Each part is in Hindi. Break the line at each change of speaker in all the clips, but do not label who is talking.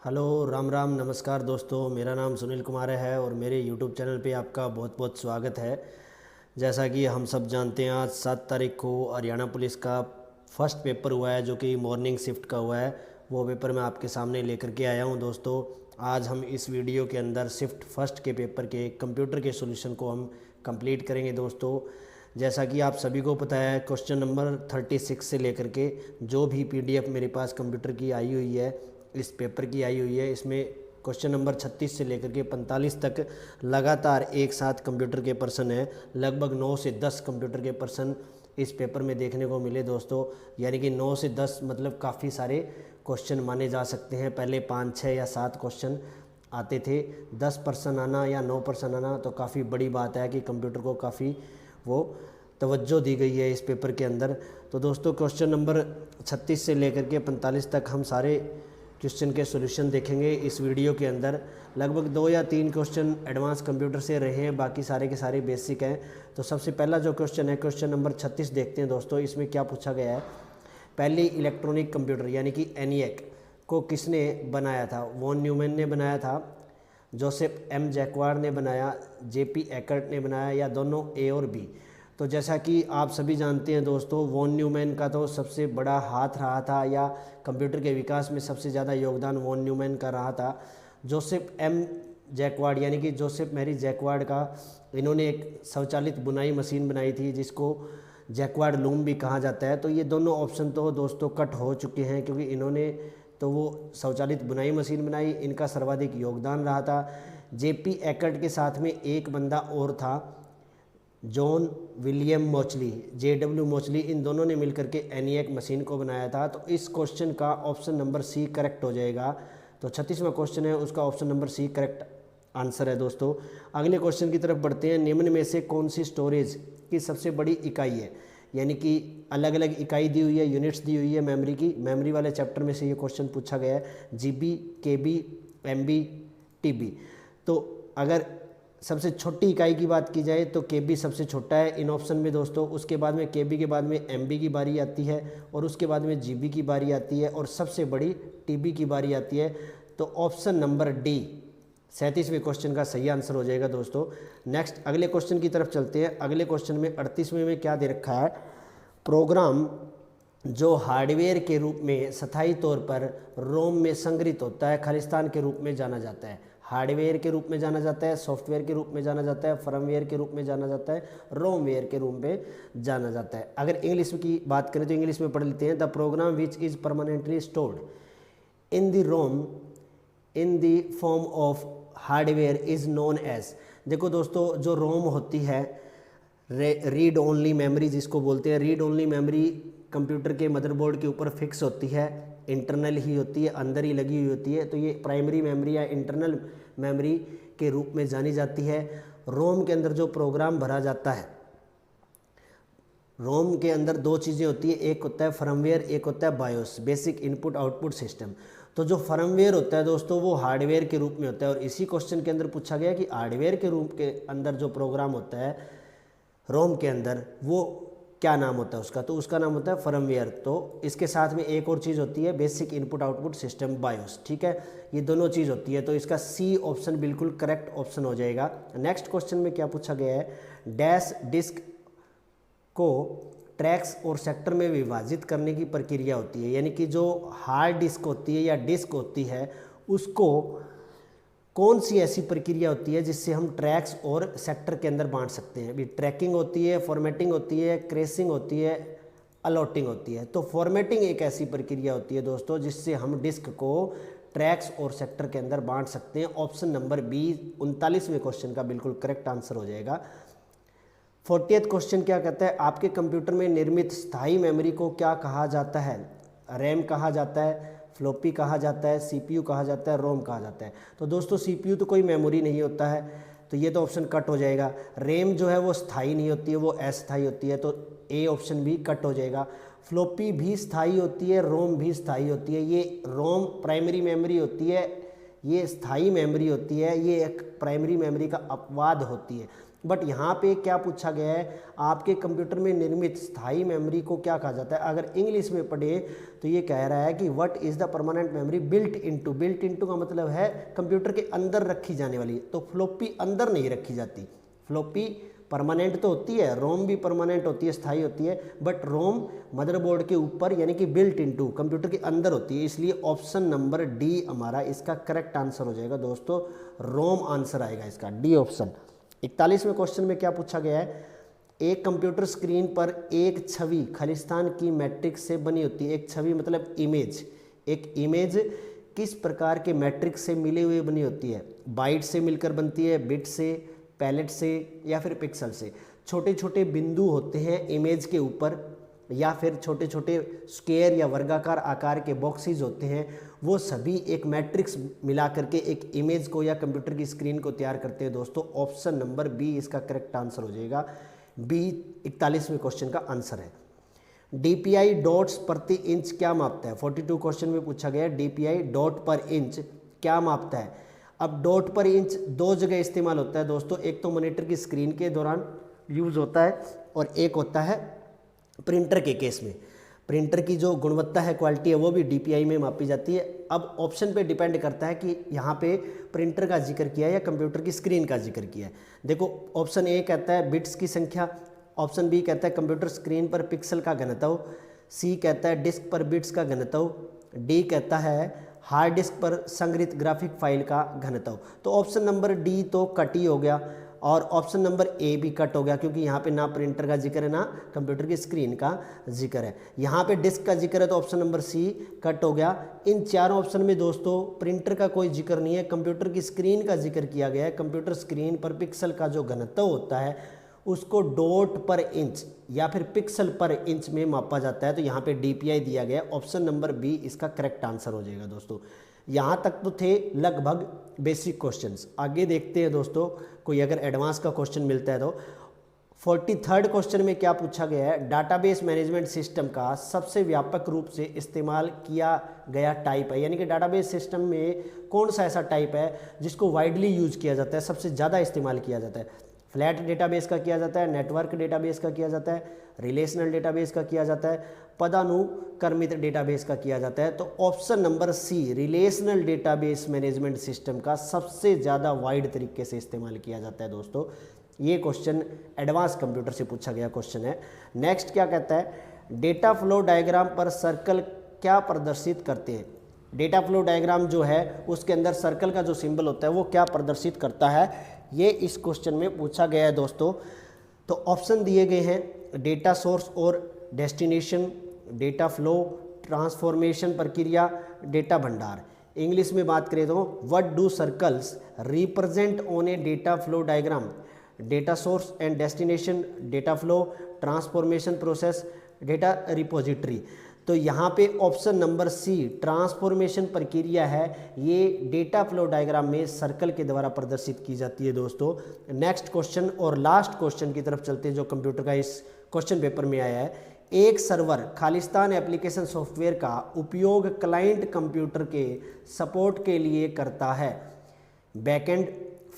हेलो राम राम नमस्कार दोस्तों, मेरा नाम सुनील कुमार है और मेरे यूट्यूब चैनल पे आपका बहुत बहुत स्वागत है। जैसा कि हम सब जानते हैं, आज 7 तारीख को हरियाणा पुलिस का फर्स्ट पेपर हुआ है, जो कि मॉर्निंग शिफ्ट का हुआ है। वो पेपर मैं आपके सामने लेकर के आया हूँ दोस्तों। आज हम इस वीडियो के अंदर शिफ्ट फर्स्ट के पेपर के कंप्यूटर के सॉल्यूशन को हम कंप्लीट करेंगे दोस्तों। जैसा कि आप सभी को पता है, क्वेश्चन नंबर 36 से लेकर के जो भी PDF मेरे पास कंप्यूटर की आई हुई है, इस पेपर की आई हुई है, इसमें क्वेश्चन नंबर 36 से लेकर के 45 तक लगातार एक साथ कंप्यूटर के पर्सन है। लगभग 9 से 10 कंप्यूटर के पर्सन इस पेपर में देखने को मिले दोस्तों। यानी कि 9 से 10 मतलब काफ़ी सारे क्वेश्चन माने जा सकते हैं। पहले 5, 6 या 7 क्वेश्चन आते थे। 10 पर्सन आना या 9 पर्सन आना तो काफ़ी बड़ी बात है कि कंप्यूटर को काफ़ी वो तवज्जो दी गई है इस पेपर के अंदर। तो दोस्तों, क्वेश्चन नंबर 36 से लेकर के 45 तक हम सारे क्वेश्चन के सॉल्यूशन देखेंगे इस वीडियो के अंदर। लगभग 2 या 3 क्वेश्चन एडवांस कंप्यूटर से रहे हैं, बाकी सारे के सारे बेसिक हैं। तो सबसे पहला जो क्वेश्चन है, क्वेश्चन नंबर 36 देखते हैं दोस्तों। इसमें क्या पूछा गया है, पहली इलेक्ट्रॉनिक कंप्यूटर यानी कि ENIAC को किसने बनाया था? वॉन न्यूमैन ने बनाया था, जोसेफ M जैकवार्ड ने बनाया, JP एकर्ट ने बनाया, या दोनों A और B? तो जैसा कि आप सभी जानते हैं दोस्तों, वॉन न्यूमैन का तो सबसे बड़ा हाथ रहा था, या कंप्यूटर के विकास में सबसे ज़्यादा योगदान वॉन न्यूमैन का रहा था। जोसेफ M जैकवार्ड यानी कि जोसेफ मैरी जैकवार्ड का, इन्होंने एक स्वचालित बुनाई मशीन बनाई थी जिसको जैकवार्ड लूम भी कहा जाता है। तो ये दोनों ऑप्शन तो दोस्तों कट हो चुके हैं, क्योंकि इन्होंने तो वो स्वचालित बुनाई मशीन बनाई, इनका सर्वाधिक योगदान रहा था। JP एकर्ट के साथ में एक बंदा और था, John William Mauchly, JW Mauchly. इन दोनों ने मिलकर के ENIAC मशीन को बनाया था। तो इस क्वेश्चन का ऑप्शन नंबर C करेक्ट हो जाएगा। तो 36वां क्वेश्चन है, उसका option number C correct answer है दोस्तों। अगले क्वेश्चन की तरफ बढ़ते हैं। निम्न में से कौन सी स्टोरेज की सबसे बड़ी इकाई है? यानी कि अलग अलग इकाई दी हुई है, यूनिट्स दी हुई है मेमोरी की। मेमोरी वाले चैप्टर में से ये क्वेश्चन पूछा गया है, GB, KB, MB, TB। तो अगर सबसे छोटी इकाई की बात की जाए तो KB सबसे छोटा है इन ऑप्शन में दोस्तों। उसके बाद में KB के बाद में MB की बारी आती है, और उसके बाद में GB की बारी आती है, और सबसे बड़ी TB की बारी आती है। तो ऑप्शन नंबर D 37वें क्वेश्चन का सही आंसर हो जाएगा दोस्तों। नेक्स्ट अगले क्वेश्चन की तरफ चलते हैं। अगले क्वेश्चन में 38वें में क्या दे रखा है, प्रोग्राम जो हार्डवेयर के रूप में स्थायी तौर पर रोम में संग्रहित होता है, खालिस्तान के रूप में जाना जाता है। हार्डवेयर के रूप में जाना जाता है, सॉफ्टवेयर के रूप में जाना जाता है, फर्मवेयर के रूप में जाना जाता है, रोमवेयर के रूप में जाना जाता है। अगर इंग्लिश की बात करें तो इंग्लिश में पढ़ लेते हैं। The program which is permanently stored in the ROM in the form of hardware is known as. देखो दोस्तों, जो रोम होती है, रीड ओनली मेमोरी जिसको बोलते हैं, रीड ओनली मेमोरी कंप्यूटर के मदरबोर्ड के ऊपर फिक्स होती है, इंटरनल ही होती है, अंदर ही लगी हुई होती है। तो ये प्राइमरी मेमोरी या इंटरनल मेमोरी के रूप में जानी जाती है। रोम के अंदर जो प्रोग्राम भरा जाता है, रोम के अंदर 2 चीज़ें होती है, एक होता है फर्मवेयर, एक होता है BIOS, basic input output system. तो जो फर्मवेयर होता है दोस्तों, वो हार्डवेयर के रूप में होता है। और इसी क्वेश्चन के अंदर पूछा गया कि हार्डवेयर के रूप के अंदर जो प्रोग्राम होता है रोम के अंदर, वो क्या नाम होता है उसका? तो उसका नाम होता है फर्मवेयर। तो इसके साथ में एक और चीज़ होती है, basic input output system, BIOS. ठीक है, ये दोनों चीज़ होती है। तो इसका C ऑप्शन बिल्कुल करेक्ट ऑप्शन हो जाएगा। नेक्स्ट क्वेश्चन में क्या पूछा गया है, डैश डिस्क को ट्रैक्स और सेक्टर में विभाजित करने की प्रक्रिया होती है। यानी कि जो हार्ड डिस्क होती है या डिस्क होती है, उसको कौन सी ऐसी प्रक्रिया होती है जिससे हम ट्रैक्स और सेक्टर के अंदर बांट सकते हैं? अभी ट्रैकिंग होती है, फॉर्मेटिंग होती है, क्रेसिंग होती है, अलॉटिंग होती है। तो फॉर्मेटिंग एक ऐसी प्रक्रिया होती है दोस्तों जिससे हम डिस्क को ट्रैक्स और सेक्टर के अंदर बांट सकते हैं। ऑप्शन नंबर B 39वें क्वेश्चन का बिल्कुल करेक्ट आंसर हो जाएगा। 40th क्वेश्चन क्या कहता है, आपके कंप्यूटर में निर्मित स्थायी मेमोरी को क्या कहा जाता है? रैम कहा जाता है, फ्लॉपी कहा जाता है, CPU कहा जाता है, रोम कहा जाता है। तो दोस्तों CPU तो कोई मेमोरी नहीं होता है, तो ये तो ऑप्शन कट हो जाएगा। रैम जो है वो स्थायी नहीं होती है, वो अस्थायी होती है, तो A ऑप्शन भी कट हो जाएगा। फ्लॉपी भी स्थायी होती है, रोम भी स्थायी होती है। ये रोम प्राइमरी मेमोरी होती है, ये स्थायी मेमोरी होती है, ये एक प्राइमरी मेमोरी का अपवाद होती है। बट यहाँ पे क्या पूछा गया है, आपके कंप्यूटर में निर्मित स्थायी मेमोरी को क्या कहा जाता है। अगर इंग्लिश में पढ़े तो ये कह रहा है कि what is the permanent memory built into का मतलब है कंप्यूटर के अंदर रखी जाने वाली। तो फ्लॉपी अंदर नहीं रखी जाती, फ्लॉपी परमानेंट तो होती है, रोम भी परमानेंट होती है, स्थायी होती है, बट रोम मदरबोर्ड के ऊपर यानी कि बिल्ट इनटू कंप्यूटर के अंदर होती है। इसलिए ऑप्शन नंबर डी हमारा इसका करेक्ट आंसर हो जाएगा दोस्तों, रोम आंसर आएगा इसका, डी ऑप्शन। 41वें क्वेश्चन में क्या पूछा गया है, एक कंप्यूटर स्क्रीन पर एक छवि खालिस्तान की मैट्रिक्स से बनी होती है। एक छवि मतलब इमेज, एक इमेज किस प्रकार के मैट्रिक्स से मिले हुए बनी होती है, बाइट से मिलकर बनती है, बिट से, पैलेट से या फिर पिक्सल से। छोटे छोटे बिंदु होते हैं इमेज के ऊपर या फिर छोटे छोटे स्क्वायर या वर्गाकार आकार के बॉक्सेस होते हैं, वो सभी एक मैट्रिक्स मिला करके एक इमेज को या कंप्यूटर की स्क्रीन को तैयार करते हैं दोस्तों। ऑप्शन नंबर बी इसका करेक्ट आंसर हो जाएगा, बी 41वें क्वेश्चन का आंसर है। डीपीआई डॉट्स प्रति इंच क्या मापता है, 42 क्वेश्चन में पूछा गया है डीपीआई डॉट पर इंच क्या मापता है। अब डॉट पर इंच दो जगह इस्तेमाल होता है दोस्तों, एक तो मॉनिटर की स्क्रीन के दौरान यूज़ होता है और एक होता है प्रिंटर के केस में। प्रिंटर की जो गुणवत्ता है, क्वालिटी है, वो भी डीपीआई में मापी जाती है। अब ऑप्शन पे डिपेंड करता है कि यहाँ पे प्रिंटर का जिक्र किया है या कंप्यूटर की स्क्रीन का जिक्र किया है। देखो ऑप्शन ए कहता है बिट्स की संख्या, ऑप्शन बी कहता है कंप्यूटर स्क्रीन पर पिक्सल का घनत्व, सी कहता है डिस्क पर बिट्स का घनत्व, डी कहता है हार्ड डिस्क पर संग्रहित ग्राफिक फाइल का घनत्व। तो ऑप्शन नंबर डी तो कट ही हो गया और ऑप्शन नंबर ए भी कट हो गया, क्योंकि यहाँ पे ना प्रिंटर का जिक्र है ना कंप्यूटर की स्क्रीन का जिक्र है। यहाँ पे डिस्क का जिक्र है तो ऑप्शन नंबर सी कट हो गया। इन चारों ऑप्शन में दोस्तों प्रिंटर का कोई जिक्र नहीं है, कंप्यूटर की स्क्रीन का जिक्र किया गया है। कंप्यूटर स्क्रीन पर पिक्सल का जो घनत्व होता है उसको डॉट पर इंच या फिर पिक्सल पर इंच में मापा जाता है। तो यहाँ पे डीपीआई दिया गया, ऑप्शन नंबर बी इसका करेक्ट आंसर हो जाएगा दोस्तों। यहाँ तक तो थे लगभग बेसिक क्वेश्चंस। आगे देखते हैं दोस्तों, कोई अगर एडवांस का क्वेश्चन मिलता है तो 43rd क्वेश्चन में क्या पूछा गया है, डाटाबेस मैनेजमेंट सिस्टम का सबसे व्यापक रूप से इस्तेमाल किया गया टाइप है। यानी कि डाटाबेस सिस्टम में कौन सा ऐसा टाइप है जिसको वाइडली यूज किया जाता है, सबसे ज़्यादा इस्तेमाल किया जाता है। फ्लैट डेटाबेस का किया जाता है, नेटवर्क डेटाबेस का किया जाता है, रिलेशनल डेटाबेस का किया जाता है, पदानुक्रमित डेटाबेस का किया जाता है। तो option number C relational database management system का सबसे ज़्यादा वाइड तरीके से इस्तेमाल किया जाता है दोस्तों। ये क्वेश्चन एडवांस कंप्यूटर से पूछा गया क्वेश्चन है। नेक्स्ट क्या कहता है, डेटा फ्लो डायग्राम पर सर्कल क्या प्रदर्शित करते हैं। डेटा फ्लो डायग्राम जो है उसके अंदर सर्कल का जो सिंबल होता है वो क्या प्रदर्शित करता है, ये इस क्वेश्चन में पूछा गया है दोस्तों। तो ऑप्शन दिए गए हैं डेटा सोर्स और डेस्टिनेशन, डेटा फ्लो, ट्रांसफॉर्मेशन प्रक्रिया, डेटा भंडार। इंग्लिश में बात करें तो what do circles represent on A data flow diagram, data source and destination, data flow, transformation process, data repository. तो यहाँ पे ऑप्शन नंबर सी ट्रांसफॉर्मेशन प्रक्रिया है, ये डेटा फ्लो डायग्राम में सर्कल के द्वारा प्रदर्शित की जाती है दोस्तों। नेक्स्ट क्वेश्चन और लास्ट क्वेश्चन की तरफ चलते हैं जो कंप्यूटर का इस क्वेश्चन पेपर में आया है। एक सर्वर खालिस्तान एप्लीकेशन सॉफ्टवेयर का उपयोग क्लाइंट कंप्यूटर के सपोर्ट के लिए करता है, बैकएंड,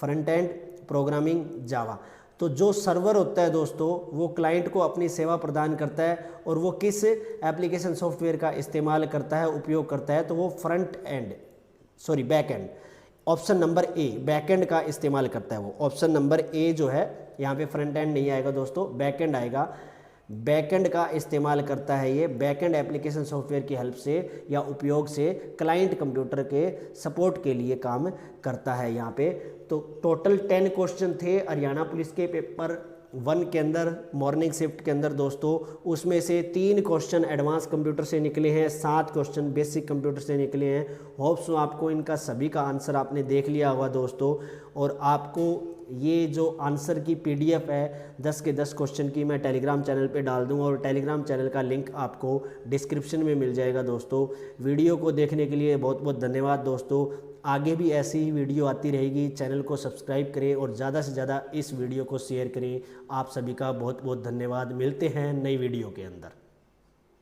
फ्रंट एंड, प्रोग्रामिंग, जावा। तो जो सर्वर होता है दोस्तों वो क्लाइंट को अपनी सेवा प्रदान करता है और वो किस एप्लीकेशन सॉफ्टवेयर का इस्तेमाल करता है, उपयोग करता है, तो वो back and, option number A back and का इस्तेमाल करता है वो। ऑप्शन नंबर ए जो है यहाँ पे फ्रंट एंड नहीं आएगा दोस्तों, बैक एंड आएगा। बैकएंड का इस्तेमाल करता है ये, बैकएंड एप्लीकेशन सॉफ्टवेयर की हेल्प से या उपयोग से क्लाइंट कंप्यूटर के सपोर्ट के लिए काम करता है यहाँ पे। तो टोटल 10 क्वेश्चन थे हरियाणा पुलिस के पेपर 1 के अंदर, मॉर्निंग शिफ्ट के अंदर दोस्तों। उसमें से 3 क्वेश्चन एडवांस कंप्यूटर से निकले हैं, 7 क्वेश्चन बेसिक कंप्यूटर से निकले हैं। होप्स आपको इनका सभी का आंसर आपने देख लिया होगा दोस्तों। और आपको ये जो आंसर की PDF है 10 के 10 क्वेश्चन की मैं टेलीग्राम चैनल पे डाल दूंगा और टेलीग्राम चैनल का लिंक आपको डिस्क्रिप्शन में मिल जाएगा दोस्तों। वीडियो को देखने के लिए बहुत बहुत धन्यवाद दोस्तों। आगे भी ऐसी ही वीडियो आती रहेगी, चैनल को सब्सक्राइब करें और ज़्यादा से ज़्यादा इस वीडियो को शेयर करें। आप सभी का बहुत बहुत धन्यवाद। मिलते हैं नई वीडियो के अंदर।